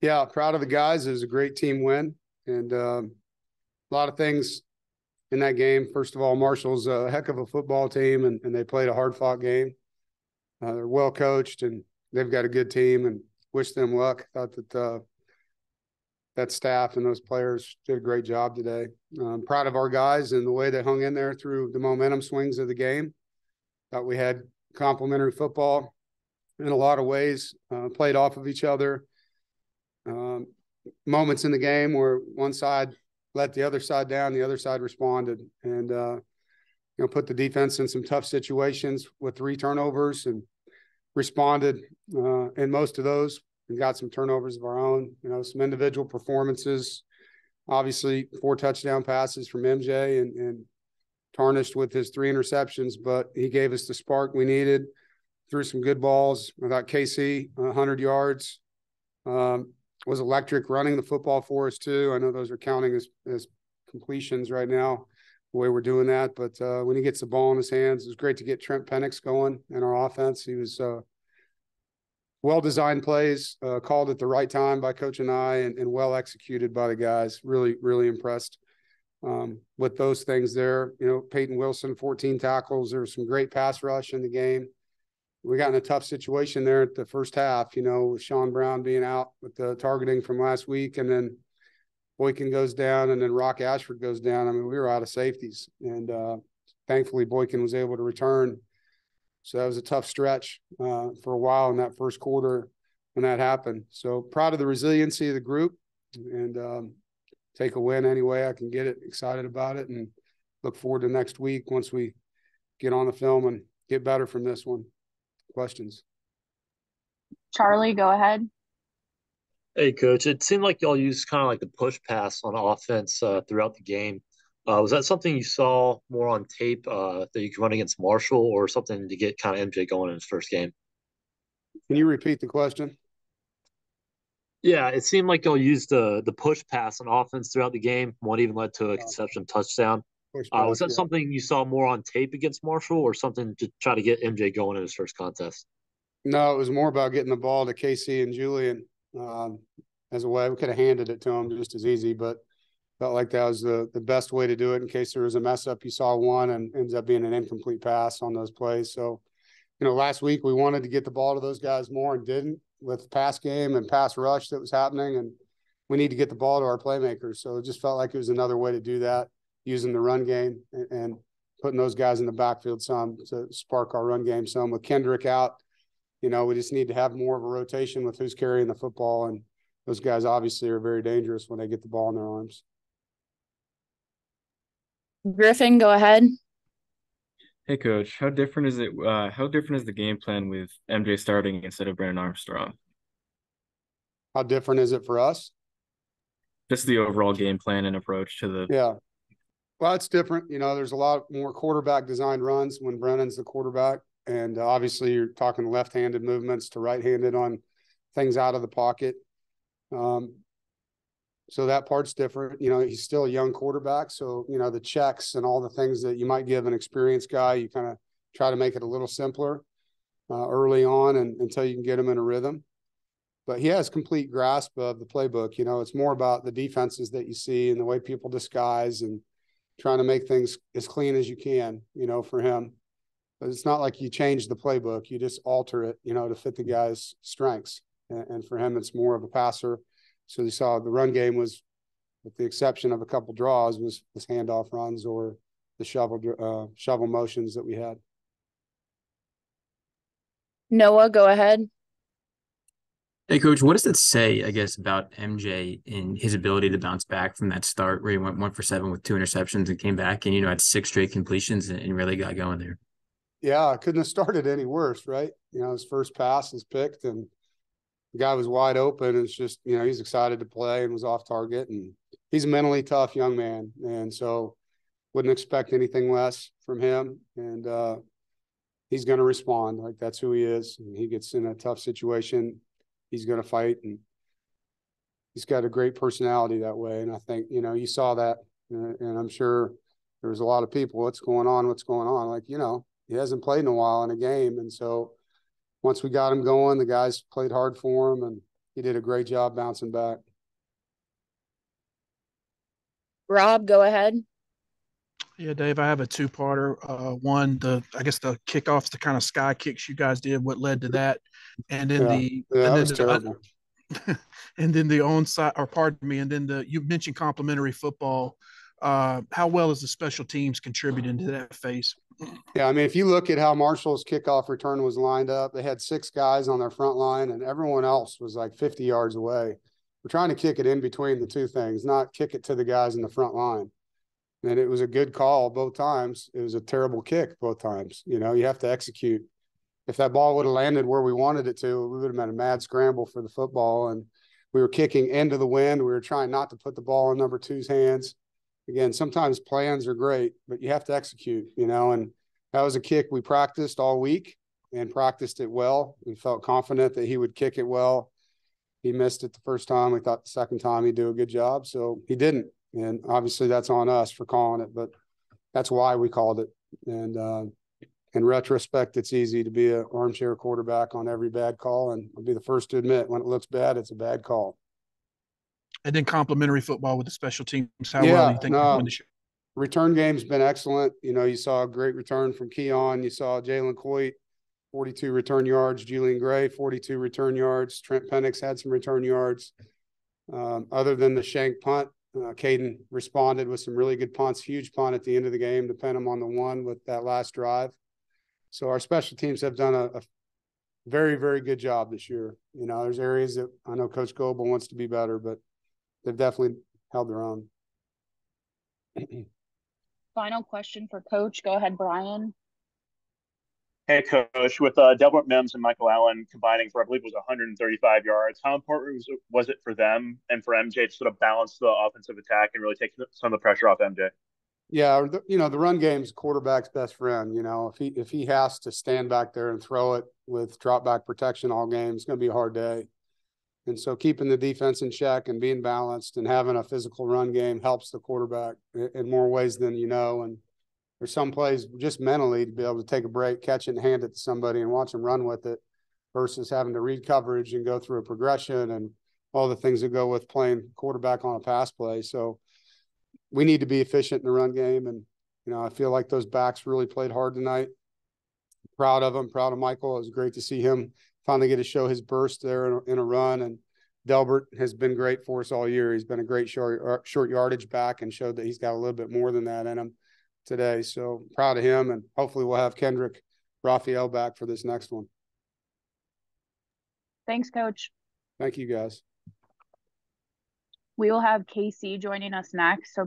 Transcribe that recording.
Yeah, proud of the guys. It was a great team win, and a lot of things in that game. First of all, Marshall's a heck of a football team, and they played a hard-fought game. They're well coached, and they've got a good team, and wish them luck. Thought that that staff and those players did a great job today. Proud of our guys and the way they hung in there through the momentum swings of the game. Thought we had complementary football in a lot of ways, played off of each other. Um, Moments in the game where one side let the other side down, the other side responded, and put the defense in some tough situations with 3 turnovers and responded in most of those and got some turnovers of our own. Some individual performances. Obviously, 4 touchdown passes from MJ and tarnished with his 3 interceptions, but he gave us the spark we needed. Threw some good balls. I thought KC 100 yards. Was electric running the football for us too. I know those are counting as completions right now, the way we're doing that. But when he gets the ball in his hands, it was great to get Trent Penix going in our offense. He was well-designed plays, called at the right time by Coach and I, and well executed by the guys. Really, really impressed with those things there. Peyton Wilson, 14 tackles. There was some great pass rush in the game. We got in a tough situation there at the first half, with Sean Brown being out with the targeting from last week, and then Boykin goes down, and then Rock Ashford goes down. I mean, we were out of safeties, and thankfully Boykin was able to return. So that was a tough stretch for a while in that first quarter when that happened. So proud of the resiliency of the group, and take a win any way I can get it. Excited about it, and look forward to next week once we get on the film and get better from this one. Questions? Charlie, go ahead. Hey, coach. It seemed like y'all used kind of like the push pass on offense throughout the game. Was that something you saw more on tape that you could run against Marshall, or something to get kind of MJ going in his first game? Can you repeat the question? Yeah, it seemed like y'all used the push pass on offense throughout the game. One even led to a Uh, conception touchdown. Push Was pass, that yeah. something you saw more on tape against Marshall, or something to try to get MJ going in his first contest? No, it was more about getting the ball to KC and Julian as a way. We could have handed it to him just as easy, but felt like that was the best way to do it in case there was a mess up. You saw one and ends up being an incomplete pass on those plays. So, last week we wanted to get the ball to those guys more and didn't with pass game and pass rush that was happening. And we need to get the ball to our playmakers. So it just felt like it was another way to do that, using the run game and putting those guys in the backfield some to spark our run game some. With Kendrick out, we just need to have more of a rotation with who's carrying the football. And those guys obviously are very dangerous when they get the ball in their arms. Griffin, go ahead. Hey coach, how different is it? How different is the game plan with MJ starting instead of Brandon Armstrong? How different is it for us? Just the overall game plan and approach to the. Yeah. Well, it's different. There's a lot more quarterback designed runs when Brennan's the quarterback. And obviously you're talking left-handed movements to right-handed on things out of the pocket. So that part's different. He's still a young quarterback. So, the checks and all the things that you might give an experienced guy, you kind of try to make it a little simpler early on and until you can get him in a rhythm. But he has complete grasp of the playbook. It's more about the defenses that you see and the way people disguise and trying to make things as clean as you can, for him. But it's not like you change the playbook. You just alter it, to fit the guy's strengths. And for him, it's more of a passer. So you saw the run game was, with the exception of a couple draws, was handoff runs or the shovel motions that we had. Noah, go ahead. Hey, coach, what does it say, I guess, about MJ and his ability to bounce back from that start where he went 1 for 7 with 2 interceptions and came back and, had 6 straight completions and really got going there? Yeah, I couldn't have started any worse, right? His first pass is picked and the guy was wide open. It's just, he's excited to play and was off target. And he's a mentally tough young man. And so wouldn't expect anything less from him. And he's going to respond. Like, that's who he is. And he gets in a tough situation, he's going to fight. And he's got a great personality that way. And I think, you saw that. And I'm sure there was a lot of people, what's going on? Like, he hasn't played in a while in a game. And so once we got him going, the guys played hard for him and he did a great job bouncing back. Rob, go ahead. Yeah, Dave, I have a two-parter. One, I guess the kickoffs, the kind of sky kicks you guys did, what led to that, and then that was terrible. And then the onside, or pardon me, and then you mentioned complimentary football. How well is the special teams contributing to that phase? Yeah, I mean, if you look at how Marshall's kickoff return was lined up, they had 6 guys on their front line, and everyone else was like 50 yards away. We're trying to kick it in between the two things, not kick it to the guys in the front line. And it was a good call both times. It was a terrible kick both times. You know, you have to execute. If that ball would have landed where we wanted it to, we would have been a mad scramble for the football. And we were kicking into the wind. We were trying not to put the ball in number 2's hands. Again, sometimes plans are great, but you have to execute, you know, and that was a kick we practiced all week and practiced it well. We felt confident that he would kick it well. He missed it the first time. We thought the second time he'd do a good job. So he didn't. And obviously that's on us for calling it, but that's why we called it. And in retrospect, it's easy to be an armchair quarterback on every bad call. And I'll be the first to admit when it looks bad, it's a bad call. And then complimentary football with the special teams. How well do you think they're doing this year? Return game's been excellent. You know, you saw a great return from Keon. You saw Jalen Coit, 42 return yards. Julian Gray, 42 return yards. Trent Penix had some return yards. Other than the shank punt, Caden responded with some really good punts, huge punt at the end of the game to pin him on the 1 with that last drive. So our special teams have done a very, very good job this year. You know, there's areas that I know Coach Goebel wants to be better, but they've definitely held their own. Final question for Coach. Go ahead, Brian. Hey, Coach, with Delbert Mims and Michael Allen combining for, I believe it was 135 yards, how important was it for them and for MJ to sort of balance the offensive attack and really take some of the pressure off MJ? Yeah, you know, the run game's quarterback's best friend. You know, if he has to stand back there and throw it with drop back protection all game, it's going to be a hard day. And so keeping the defense in check and being balanced and having a physical run game helps the quarterback in more ways than you know. And there's some plays just mentally to be able to take a break, catch it and hand it to somebody and watch them run with it versus having to read coverage and go through a progression and all the things that go with playing quarterback on a pass play. So we need to be efficient in the run game. And, you know, I feel like those backs really played hard tonight. Proud of them, proud of Michael. It was great to see him finally get to show his burst there in a run. And Delbert has been great for us all year. He's been a great short yardage back and showed that he's got a little bit more than that in him today. So proud of him. And hopefully we'll have Kendrick Raphael back for this next one. Thanks, Coach. Thank you, guys. We will have Casey joining us next. So